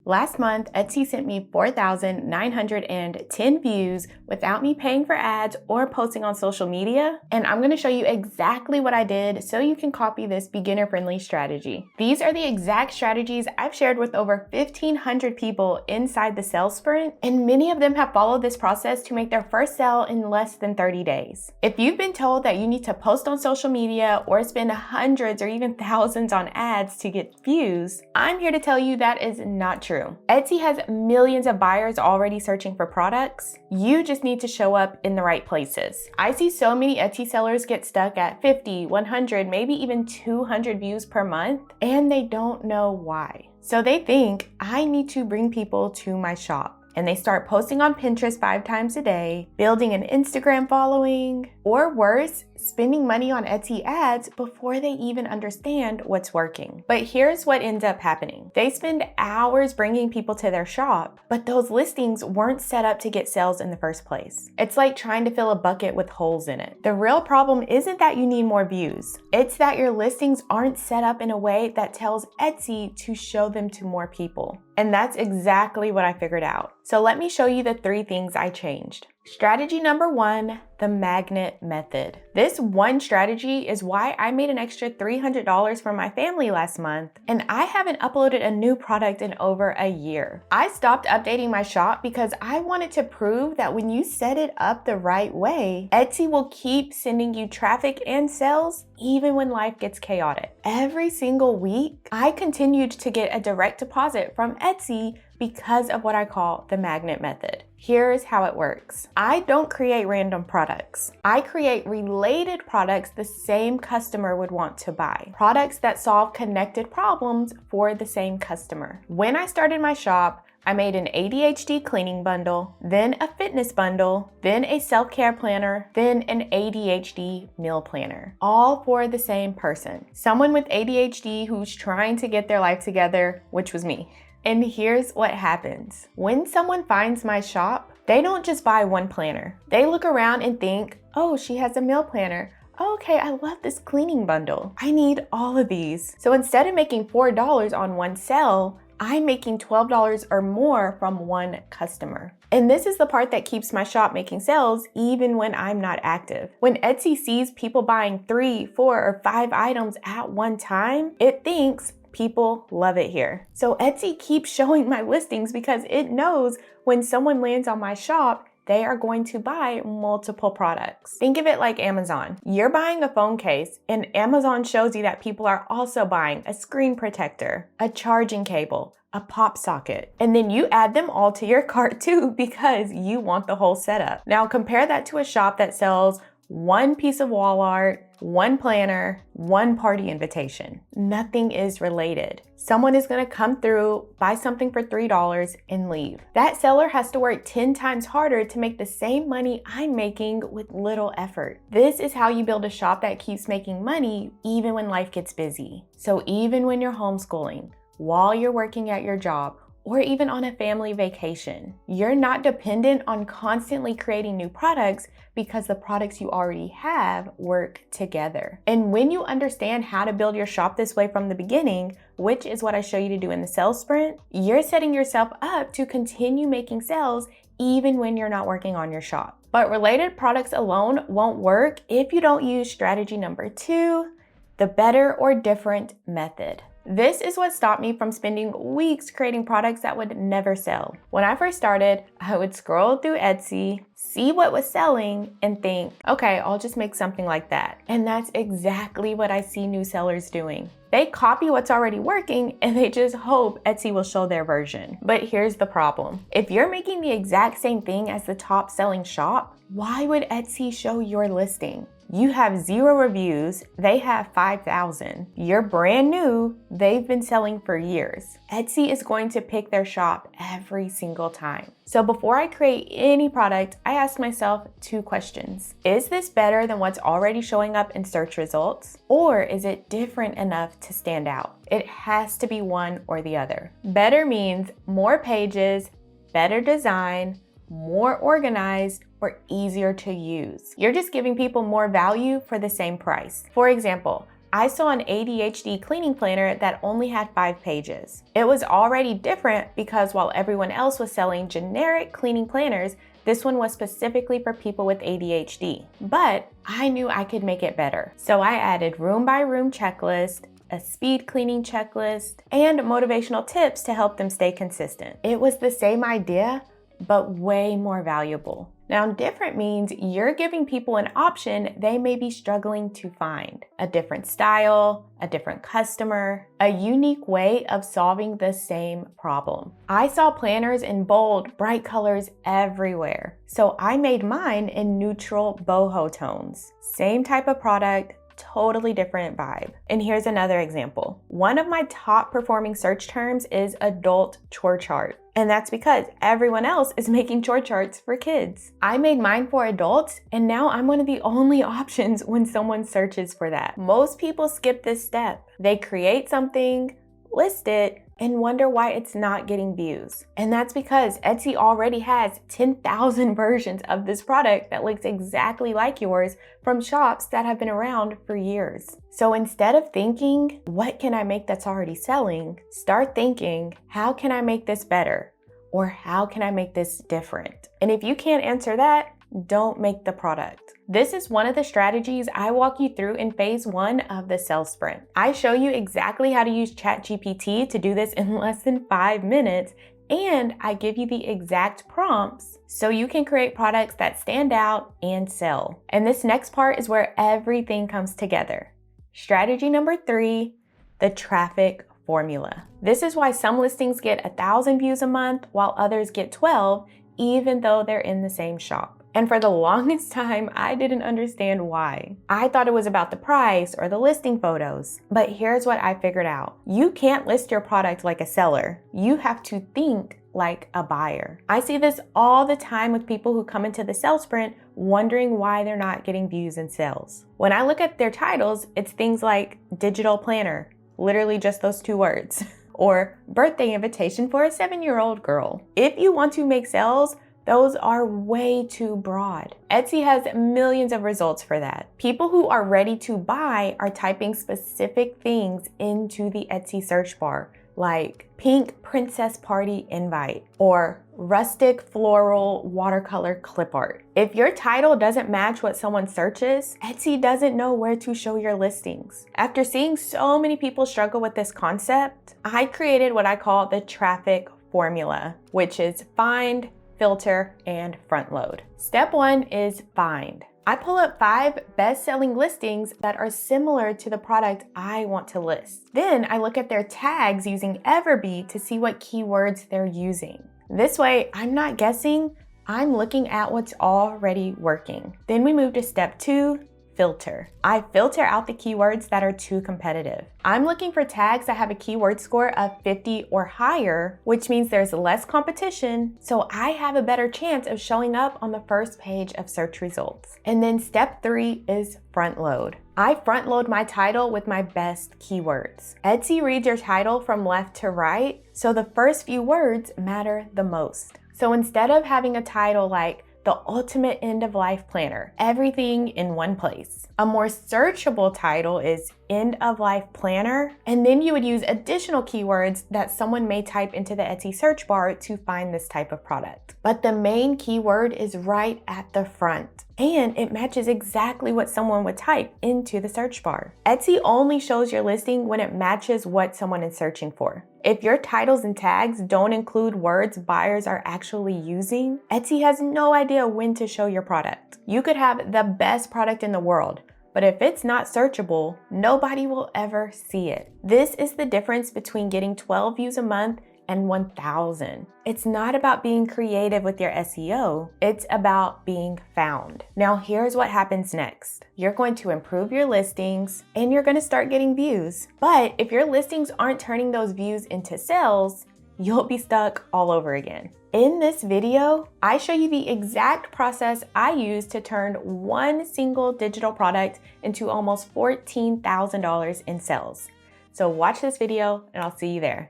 Last month, Etsy sent me 4,910 views without me paying for ads or posting on social media, and I'm going to show you exactly what I did so you can copy this beginner-friendly strategy. These are the exact strategies I've shared with over 1,500 people inside the sales sprint, and many of them have followed this process to make their first sale in less than 30 days. If you've been told that you need to post on social media or spend hundreds or even thousands on ads to get views, I'm here to tell you that is not true. Etsy has millions of buyers already searching for products. You just need to show up in the right places. I see so many Etsy sellers get stuck at 50, 100, maybe even 200 views per month, and they don't know why. So they think, I need to bring people to my shop. And they start posting on Pinterest 5 times a day, building an Instagram following, or worse, spending money on Etsy ads before they even understand what's working. But here's what ends up happening. They spend hours bringing people to their shop, but those listings weren't set up to get sales in the first place. It's like trying to fill a bucket with holes in it. The real problem isn't that you need more views. It's that your listings aren't set up in a way that tells Etsy to show them to more people. And that's exactly what I figured out. So let me show you the 3 things I changed. Strategy number 1, the magnet method. This one strategy is why I made an extra $300 for my family last month, and I haven't uploaded a new product in over a year. I stopped updating my shop because I wanted to prove that when you set it up the right way, Etsy will keep sending you traffic and sales even when life gets chaotic. Every single week, I continued to get a direct deposit from Etsy because of what I call the magnet method. Here's how it works. I don't create random products. I create related products the same customer would want to buy. Products that solve connected problems for the same customer. When I started my shop, I made an ADHD cleaning bundle, then a fitness bundle, then a self-care planner, then an ADHD meal planner, all for the same person. Someone with ADHD who's trying to get their life together, which was me. And here's what happens. When someone finds my shop, they don't just buy one planner. They look around and think, oh, she has a meal planner. Okay, I love this cleaning bundle. I need all of these. So instead of making $4 on one sale, I'm making $12 or more from one customer. And this is the part that keeps my shop making sales even when I'm not active. When Etsy sees people buying 3, 4, or 5 items at one time, it thinks people love it here. So Etsy keeps showing my listings because it knows when someone lands on my shop, they are going to buy multiple products. Think of it like Amazon. You're buying a phone case and Amazon shows you that people are also buying a screen protector, a charging cable, a pop socket, and then you add them all to your cart too because you want the whole setup. Now compare that to a shop that sells one piece of wall art, one planner, one party invitation. Nothing is related. Someone is gonna come through, buy something for $3 and leave. That seller has to work 10 times harder to make the same money I'm making with little effort. This is how you build a shop that keeps making money even when life gets busy. So even when you're homeschooling, while you're working at your job, or even on a family vacation, you're not dependent on constantly creating new products because the products you already have work together. And when you understand how to build your shop this way from the beginning, which is what I show you to do in the sales sprint, you're setting yourself up to continue making sales even when you're not working on your shop. But related products alone won't work if you don't use strategy number 2, the better or different method. This is what stopped me from spending weeks creating products that would never sell. When I first started, I would scroll through Etsy, see what was selling, and think, okay, I'll just make something like that. And that's exactly what I see new sellers doing. They copy what's already working and they just hope Etsy will show their version. But here's the problem. If you're making the exact same thing as the top selling shop, why would Etsy show your listing? You have 0 reviews, they have 5,000. You're brand new, they've been selling for years. Etsy is going to pick their shop every single time. So before I create any product, I ask myself 2 questions. Is this better than what's already showing up in search results? Or is it different enough to stand out? It has to be one or the other. Better means more pages, better design, more organized, or easier to use. You're just giving people more value for the same price. For example, I saw an ADHD cleaning planner that only had 5 pages. It was already different because while everyone else was selling generic cleaning planners, this one was specifically for people with ADHD. But I knew I could make it better. So I added room by room checklist, a speed cleaning checklist, and motivational tips to help them stay consistent. It was the same idea, but way more valuable. Now, different means you're giving people an option they may be struggling to find. A different style, a different customer, a unique way of solving the same problem. I saw planners in bold, bright colors everywhere. So I made mine in neutral boho tones. Same type of product, totally different vibe. And here's another example. One of my top performing search terms is adult chore chart. And that's because everyone else is making chore charts for kids. I made mine for adults, and now I'm one of the only options when someone searches for that. Most people skip this step. They create something, list it, and wonder why it's not getting views. And that's because Etsy already has 10,000 versions of this product that looks exactly like yours from shops that have been around for years. So instead of thinking, what can I make that's already selling? Start thinking, how can I make this better? Or how can I make this different? And if you can't answer that, don't make the product. This is one of the strategies I walk you through in phase 1 of the sales sprint. I show you exactly how to use ChatGPT to do this in less than 5 minutes, and I give you the exact prompts so you can create products that stand out and sell. And this next part is where everything comes together. Strategy number 3, the traffic formula. This is why some listings get 1,000 views a month while others get 12, even though they're in the same shop. And for the longest time, I didn't understand why. I thought it was about the price or the listing photos. But here's what I figured out. You can't list your product like a seller. You have to think like a buyer. I see this all the time with people who come into the sales sprint wondering why they're not getting views and sales. When I look at their titles, it's things like digital planner, literally just those 2 words, or birthday invitation for a 7-year-old girl. If you want to make sales, those are way too broad. Etsy has millions of results for that. People who are ready to buy are typing specific things into the Etsy search bar, like pink princess party invite or rustic floral watercolor clip art. If your title doesn't match what someone searches, Etsy doesn't know where to show your listings. After seeing so many people struggle with this concept, I created what I call the traffic formula, which is find, filter, and front load. Step 1 is find. I pull up 5 best-selling listings that are similar to the product I want to list. Then I look at their tags using Everbee to see what keywords they're using. This way, I'm not guessing, I'm looking at what's already working. Then we move to step 2, filter. I filter out the keywords that are too competitive. I'm looking for tags that have a keyword score of 50 or higher, which means there's less competition, so I have a better chance of showing up on the first page of search results. And then step 3 is front load. I front load my title with my best keywords. Etsy reads your title from left to right, so the first few words matter the most. So instead of having a title like the ultimate end-of-life planner, everything in one place. A more searchable title is end-of-life planner, and then you would use additional keywords that someone may type into the Etsy search bar to find this type of product. But the main keyword is right at the front, and it matches exactly what someone would type into the search bar. Etsy only shows your listing when it matches what someone is searching for. If your titles and tags don't include words buyers are actually using, Etsy has no idea when to show your product. You could have the best product in the world, but if it's not searchable, nobody will ever see it. This is the difference between getting 12 views a month and 1,000. It's not about being creative with your SEO, it's about being found. Now here's what happens next. You're going to improve your listings and you're gonna start getting views. But if your listings aren't turning those views into sales, you'll be stuck all over again. In this video, I show you the exact process I use to turn one single digital product into almost $14,000 in sales. So watch this video and I'll see you there.